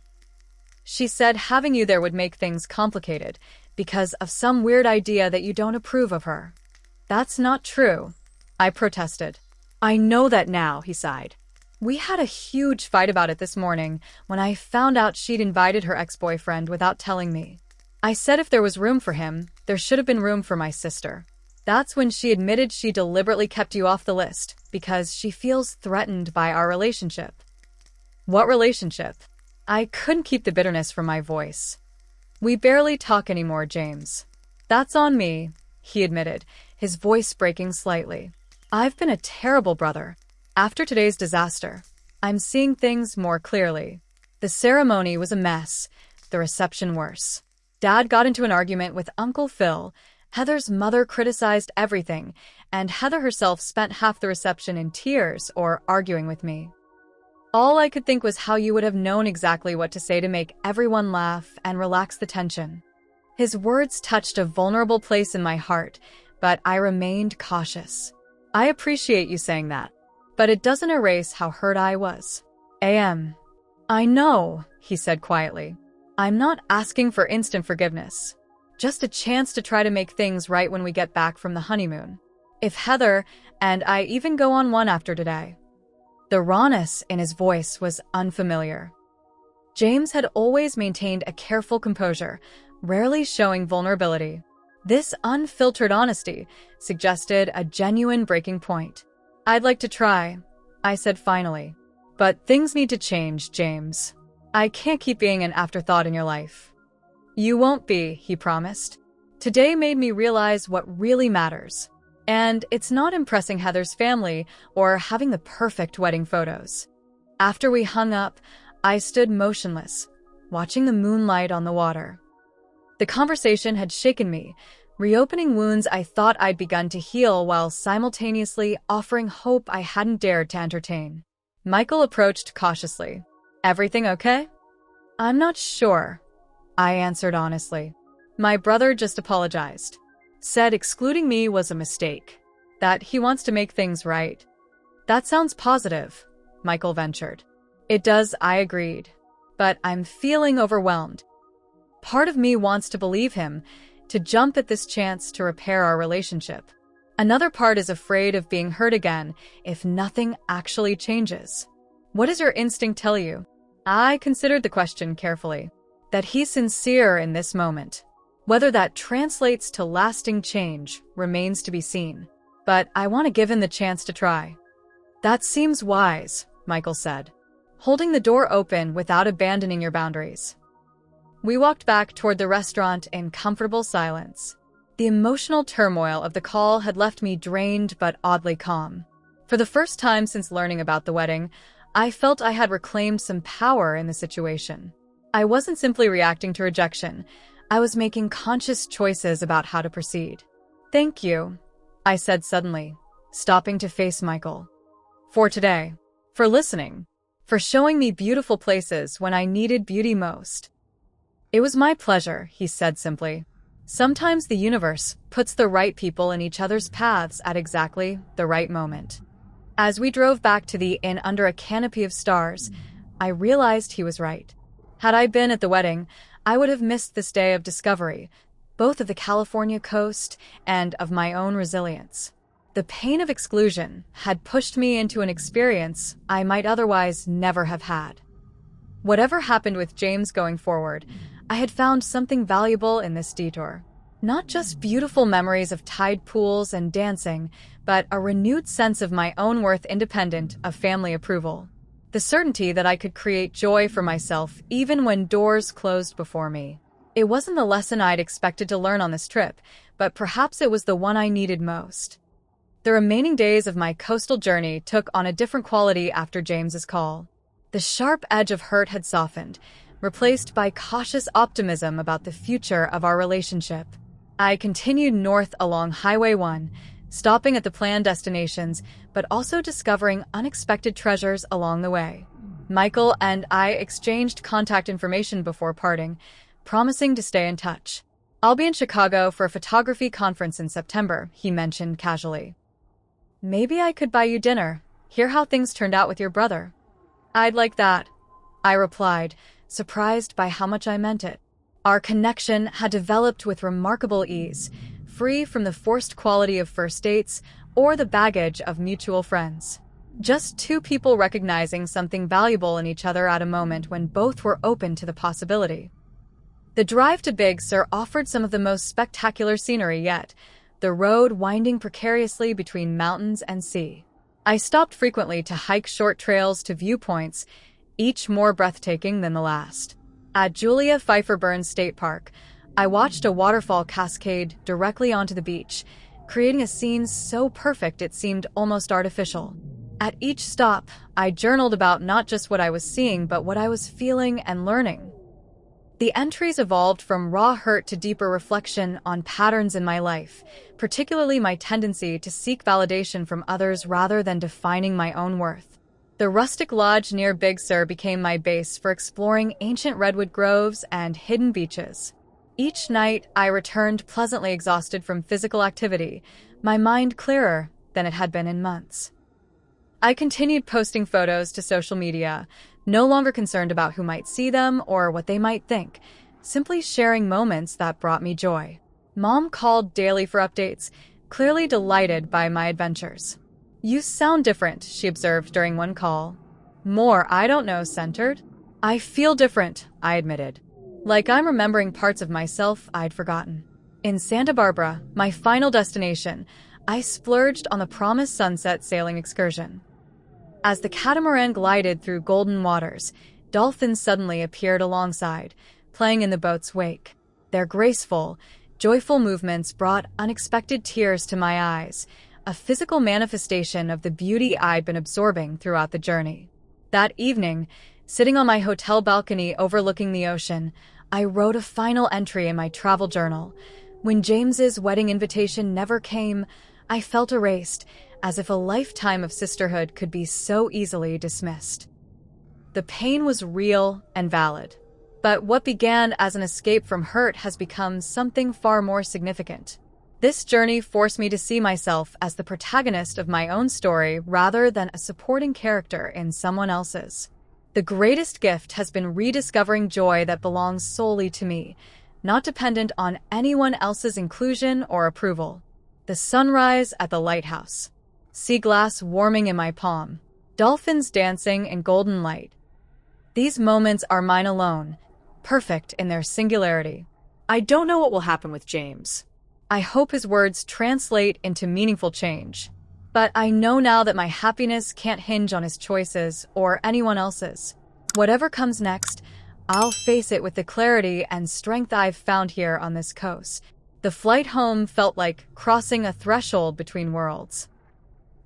She said having you there would make things complicated because of some weird idea that you don't approve of her." "That's not true," I protested. "I know that now," he sighed. "We had a huge fight about it this morning when I found out she'd invited her ex-boyfriend without telling me. I said if there was room for him, there should have been room for my sister. That's when she admitted she deliberately kept you off the list because she feels threatened by our relationship." "What relationship?" I couldn't keep the bitterness from my voice. "We barely talk anymore, James." "That's on me," he admitted, his voice breaking slightly. "I've been a terrible brother. After today's disaster, I'm seeing things more clearly. The ceremony was a mess, the reception worse. Dad got into an argument with Uncle Phil, Heather's mother criticized everything, and Heather herself spent half the reception in tears or arguing with me. All I could think was how you would have known exactly what to say to make everyone laugh and relax the tension." His words touched a vulnerable place in my heart, but I remained cautious. "I appreciate you saying that, but it doesn't erase how hurt I was." "I know," he said quietly. "I'm not asking for instant forgiveness. Just a chance to try to make things right when we get back from the honeymoon. If Heather and I even go on one after today." The rawness in his voice was unfamiliar. James had always maintained a careful composure, rarely showing vulnerability. This unfiltered honesty suggested a genuine breaking point. "I'd like to try," I said finally. "But things need to change, James. I can't keep being an afterthought in your life." "You won't be," he promised. "Today made me realize what really matters. And it's not impressing Heather's family or having the perfect wedding photos." After we hung up, I stood motionless, watching the moonlight on the water. The conversation had shaken me, reopening wounds I thought I'd begun to heal while simultaneously offering hope I hadn't dared to entertain. Michael approached cautiously. "Everything okay?" "I'm not sure," I answered honestly. "My brother just apologized. Said excluding me was a mistake. That he wants to make things right." "That sounds positive," Michael ventured. "It does," I agreed. "But I'm feeling overwhelmed. Part of me wants to believe him, to jump at this chance to repair our relationship. Another part is afraid of being hurt again if nothing actually changes." "What does your instinct tell you?" I considered the question carefully. "That he's sincere in this moment. Whether that translates to lasting change remains to be seen, but I want to give him the chance to try. That seems wise, Michael said, holding the door open without abandoning your boundaries. We walked back toward the restaurant in comfortable silence. The emotional turmoil of the call had left me drained but oddly calm. For the first time since learning about the wedding, I felt I had reclaimed some power in the situation. I wasn't simply reacting to rejection. I was making conscious choices about how to proceed. Thank you, I said suddenly, stopping to face Michael. For today. For listening. For showing me beautiful places when I needed beauty most. It was my pleasure, he said simply. Sometimes the universe puts the right people in each other's paths at exactly the right moment. As we drove back to the inn under a canopy of stars, I realized he was right. Had I been at the wedding, I would have missed this day of discovery, both of the California coast and of my own resilience. The pain of exclusion had pushed me into an experience I might otherwise never have had. Whatever happened with James going forward, I had found something valuable in this detour. Not just beautiful memories of tide pools and dancing, but a renewed sense of my own worth independent of family approval. The certainty that I could create joy for myself even when doors closed before me. It wasn't the lesson I'd expected to learn on this trip, but perhaps it was the one I needed most. The remaining days of my coastal journey took on a different quality after James's call. The sharp edge of hurt had softened, replaced by cautious optimism about the future of our relationship. I continued north along Highway 1, stopping at the planned destinations, but also discovering unexpected treasures along the way. Michael and I exchanged contact information before parting, promising to stay in touch. I'll be in Chicago for a photography conference in September, he mentioned casually. Maybe I could buy you dinner, hear how things turned out with your brother. I'd like that, I replied, surprised by how much I meant it. Our connection had developed with remarkable ease, free from the forced quality of first dates or the baggage of mutual friends. Just two people recognizing something valuable in each other at a moment when both were open to the possibility. The drive to Big Sur offered some of the most spectacular scenery yet, the road winding precariously between mountains and sea. I stopped frequently to hike short trails to viewpoints, each more breathtaking than the last. At Julia Pfeiffer Burns State Park, I watched a waterfall cascade directly onto the beach, creating a scene so perfect it seemed almost artificial. At each stop, I journaled about not just what I was seeing, but what I was feeling and learning. The entries evolved from raw hurt to deeper reflection on patterns in my life, particularly my tendency to seek validation from others rather than defining my own worth. The rustic lodge near Big Sur became my base for exploring ancient redwood groves and hidden beaches. Each night, I returned pleasantly exhausted from physical activity, my mind clearer than it had been in months. I continued posting photos to social media, no longer concerned about who might see them or what they might think, simply sharing moments that brought me joy. Mom called daily for updates, clearly delighted by my adventures. You sound different, she observed during one call. More, I don't know, centered? I feel different, I admitted. Like I'm remembering parts of myself I'd forgotten. In Santa Barbara, my final destination, I splurged on the promised sunset sailing excursion. As the catamaran glided through golden waters, dolphins suddenly appeared alongside, playing in the boat's wake. Their graceful, joyful movements brought unexpected tears to my eyes, a physical manifestation of the beauty I'd been absorbing throughout the journey. That evening, sitting on my hotel balcony overlooking the ocean, I wrote a final entry in my travel journal. When James's wedding invitation never came, I felt erased, as if a lifetime of sisterhood could be so easily dismissed. The pain was real and valid, but what began as an escape from hurt has become something far more significant. This journey forced me to see myself as the protagonist of my own story rather than a supporting character in someone else's. The greatest gift has been rediscovering joy that belongs solely to me, not dependent on anyone else's inclusion or approval. The sunrise at the lighthouse. Sea glass warming in my palm. Dolphins dancing in golden light. These moments are mine alone, perfect in their singularity. I don't know what will happen with James. I hope his words translate into meaningful change. But I know now that my happiness can't hinge on his choices or anyone else's. Whatever comes next, I'll face it with the clarity and strength I've found here on this coast. The flight home felt like crossing a threshold between worlds.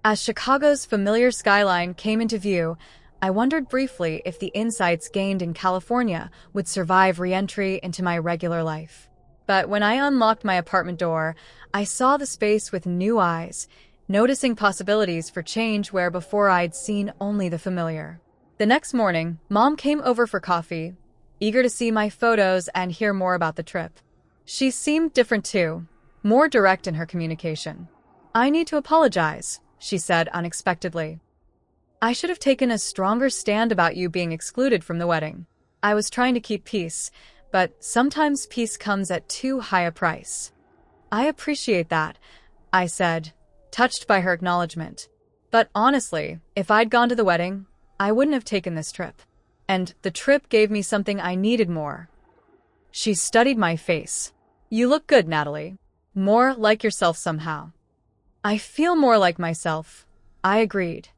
As Chicago's familiar skyline came into view, I wondered briefly if the insights gained in California would survive re-entry into my regular life. But when I unlocked my apartment door, I saw the space with new eyes, noticing possibilities for change where before I'd seen only the familiar. The next morning, Mom came over for coffee, eager to see my photos and hear more about the trip. She seemed different too, more direct in her communication. "I need to apologize," she said unexpectedly. "I should have taken a stronger stand about you being excluded from the wedding. I was trying to keep peace, but sometimes peace comes at too high a price." "I appreciate that," I said, touched by her acknowledgement. "But honestly, if I'd gone to the wedding, I wouldn't have taken this trip. And the trip gave me something I needed more." She studied my face. "You look good, Natalie. More like yourself somehow." "I feel more like myself," I agreed.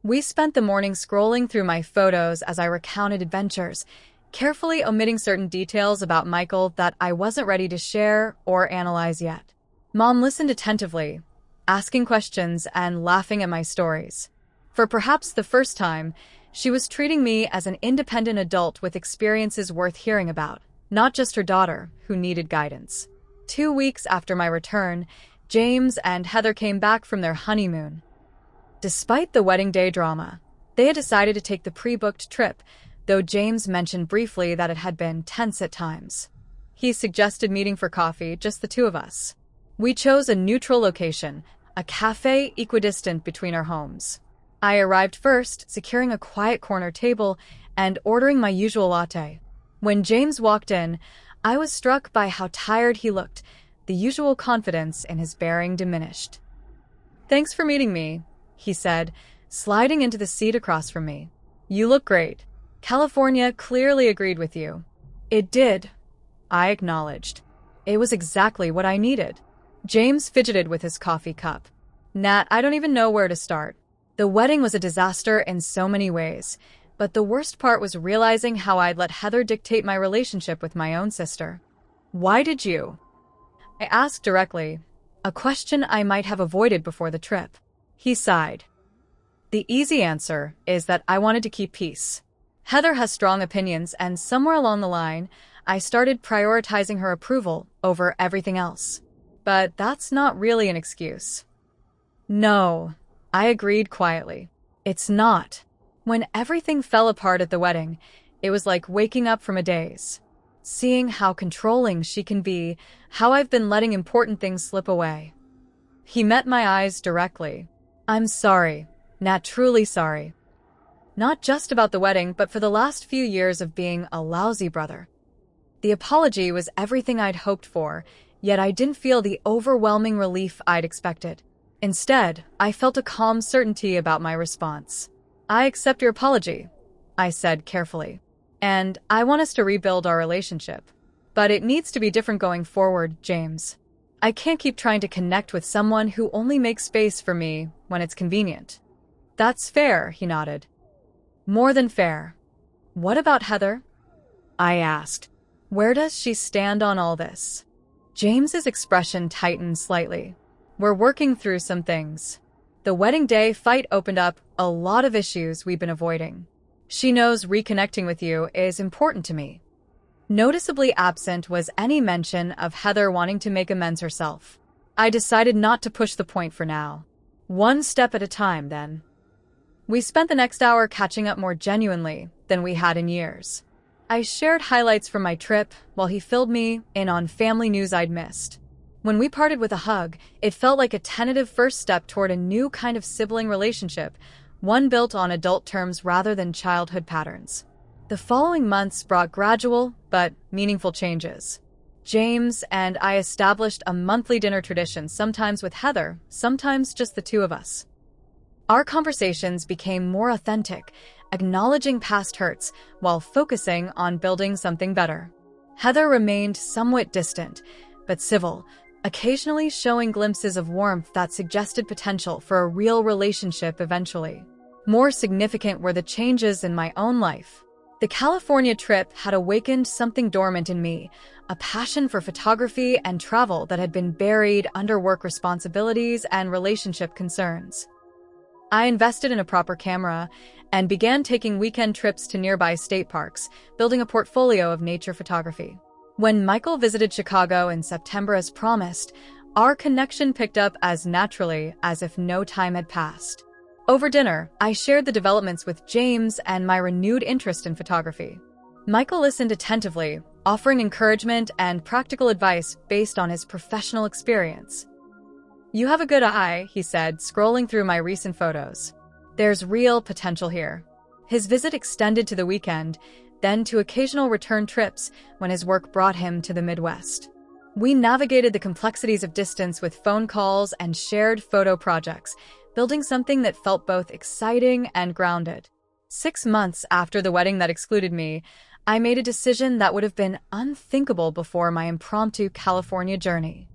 We spent the morning scrolling through my photos as I recounted adventures, carefully omitting certain details about Michael that I wasn't ready to share or analyze yet. Mom listened attentively, asking questions and laughing at my stories. For perhaps the first time, she was treating me as an independent adult with experiences worth hearing about, not just her daughter, who needed guidance. 2 weeks after my return, James and Heather came back from their honeymoon. Despite the wedding day drama, they had decided to take the pre-booked trip, though James mentioned briefly that it had been tense at times. He suggested meeting for coffee, just the two of us. We chose a neutral location, a cafe equidistant between our homes. I arrived first, securing a quiet corner table and ordering my usual latte. When James walked in, I was struck by how tired he looked, the usual confidence in his bearing diminished. "Thanks for meeting me," he said, sliding into the seat across from me. "You look great. California clearly agreed with you." "It did," I acknowledged. "It was exactly what I needed." James fidgeted with his coffee cup. "Nat, I don't even know where to start. The wedding was a disaster in so many ways, but the worst part was realizing how I'd let Heather dictate my relationship with my own sister." "Why did you?" I asked directly, a question I might have avoided before the trip. He sighed. "The easy answer is that I wanted to keep peace. Heather has strong opinions, and somewhere along the line, I started prioritizing her approval over everything else. But that's not really an excuse." "No," I agreed quietly. "It's not. When everything fell apart at the wedding, it was like waking up from a daze. Seeing how controlling she can be, how I've been letting important things slip away." He met my eyes directly. "I'm sorry, Nat, truly sorry. Not just about the wedding, but for the last few years of being a lousy brother." The apology was everything I'd hoped for, yet I didn't feel the overwhelming relief I'd expected. Instead, I felt a calm certainty about my response. "I accept your apology," I said carefully. "And I want us to rebuild our relationship. But it needs to be different going forward, James. I can't keep trying to connect with someone who only makes space for me when it's convenient." "That's fair," he nodded. "More than fair. What about Heather?" I asked. "Where does she stand on all this?" James's expression tightened slightly. "We're working through some things. The wedding day fight opened up a lot of issues we've been avoiding. She knows reconnecting with you is important to me." Noticeably absent was any mention of Heather wanting to make amends herself. I decided not to push the point for now. One step at a time, then. We spent the next hour catching up more genuinely than we had in years. I shared highlights from my trip while he filled me in on family news I'd missed. When we parted with a hug, it felt like a tentative first step toward a new kind of sibling relationship, one built on adult terms rather than childhood patterns. The following months brought gradual but meaningful changes. James and I established a monthly dinner tradition, sometimes with Heather, sometimes just the two of us. Our conversations became more authentic, acknowledging past hurts while focusing on building something better. Heather remained somewhat distant, but civil, occasionally showing glimpses of warmth that suggested potential for a real relationship eventually. More significant were the changes in my own life. The California trip had awakened something dormant in me, a passion for photography and travel that had been buried under work responsibilities and relationship concerns. I invested in a proper camera and began taking weekend trips to nearby state parks, building a portfolio of nature photography. When Michael visited Chicago in September as promised, our connection picked up as naturally as if no time had passed. Over dinner, I shared the developments with James and my renewed interest in photography. Michael listened attentively, offering encouragement and practical advice based on his professional experience. "You have a good eye," he said, scrolling through my recent photos. "There's real potential here." His visit extended to the weekend, then to occasional return trips when his work brought him to the Midwest. We navigated the complexities of distance with phone calls and shared photo projects, building something that felt both exciting and grounded. 6 months after the wedding that excluded me, I made a decision that would have been unthinkable before my impromptu California journey.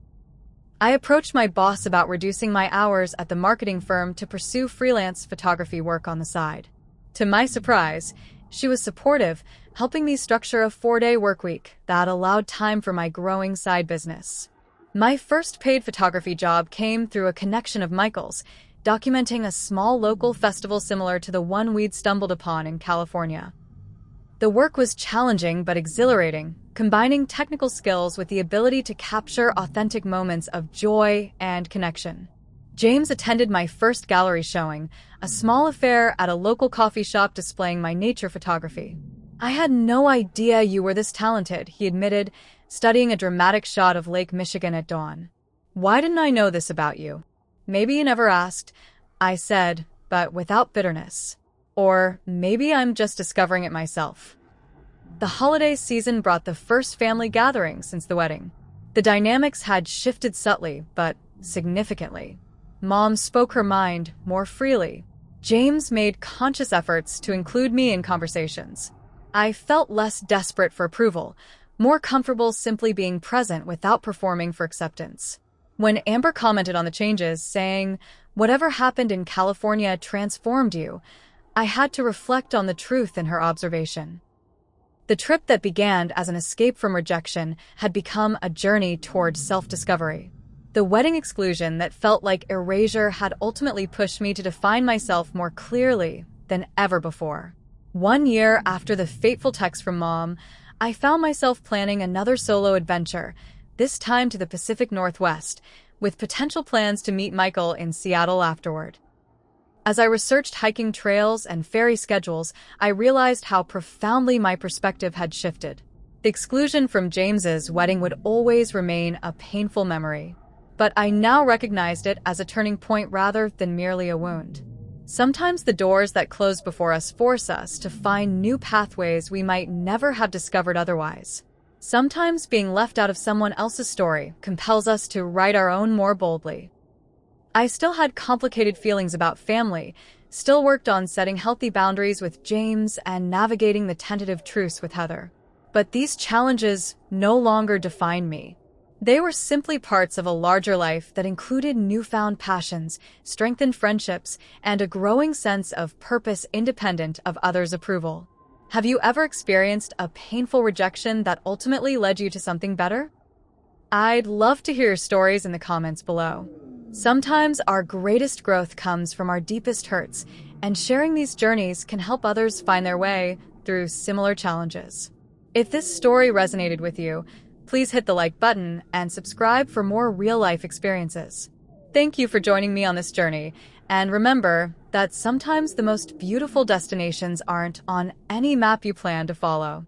I approached my boss about reducing my hours at the marketing firm to pursue freelance photography work on the side. To my surprise, she was supportive, helping me structure a 4-day workweek that allowed time for my growing side business. My first paid photography job came through a connection of Michael's, documenting a small local festival similar to the one we'd stumbled upon in California. The work was challenging but exhilarating, combining technical skills with the ability to capture authentic moments of joy and connection. James attended my first gallery showing, a small affair at a local coffee shop displaying my nature photography. "I had no idea you were this talented," he admitted, studying a dramatic shot of Lake Michigan at dawn. "Why didn't I know this about you?" "Maybe you never asked," I said, but without bitterness. Or maybe I'm just discovering it myself. The holiday season brought the first family gathering since the wedding. The dynamics had shifted subtly, but significantly. Mom spoke her mind more freely. James made conscious efforts to include me in conversations. I felt less desperate for approval, more comfortable simply being present without performing for acceptance. When Amber commented on the changes, saying, "Whatever happened in California transformed you," I had to reflect on the truth in her observation. The trip that began as an escape from rejection had become a journey toward self-discovery. The wedding exclusion that felt like erasure had ultimately pushed me to define myself more clearly than ever before. 1 year after the fateful text from Mom, I found myself planning another solo adventure, this time to the Pacific Northwest, with potential plans to meet Michael in Seattle afterward. As I researched hiking trails and ferry schedules, I realized how profoundly my perspective had shifted. The exclusion from James's wedding would always remain a painful memory, but I now recognized it as a turning point rather than merely a wound. Sometimes the doors that close before us force us to find new pathways we might never have discovered otherwise. Sometimes being left out of someone else's story compels us to write our own more boldly. I still had complicated feelings about family, still worked on setting healthy boundaries with James and navigating the tentative truce with Heather. But these challenges no longer defined me. They were simply parts of a larger life that included newfound passions, strengthened friendships, and a growing sense of purpose independent of others' approval. Have you ever experienced a painful rejection that ultimately led you to something better? I'd love to hear your stories in the comments below. Sometimes our greatest growth comes from our deepest hurts, and sharing these journeys can help others find their way through similar challenges. If this story resonated with you, please hit the like button and subscribe for more real-life experiences. Thank you for joining me on this journey, and remember that sometimes the most beautiful destinations aren't on any map you plan to follow.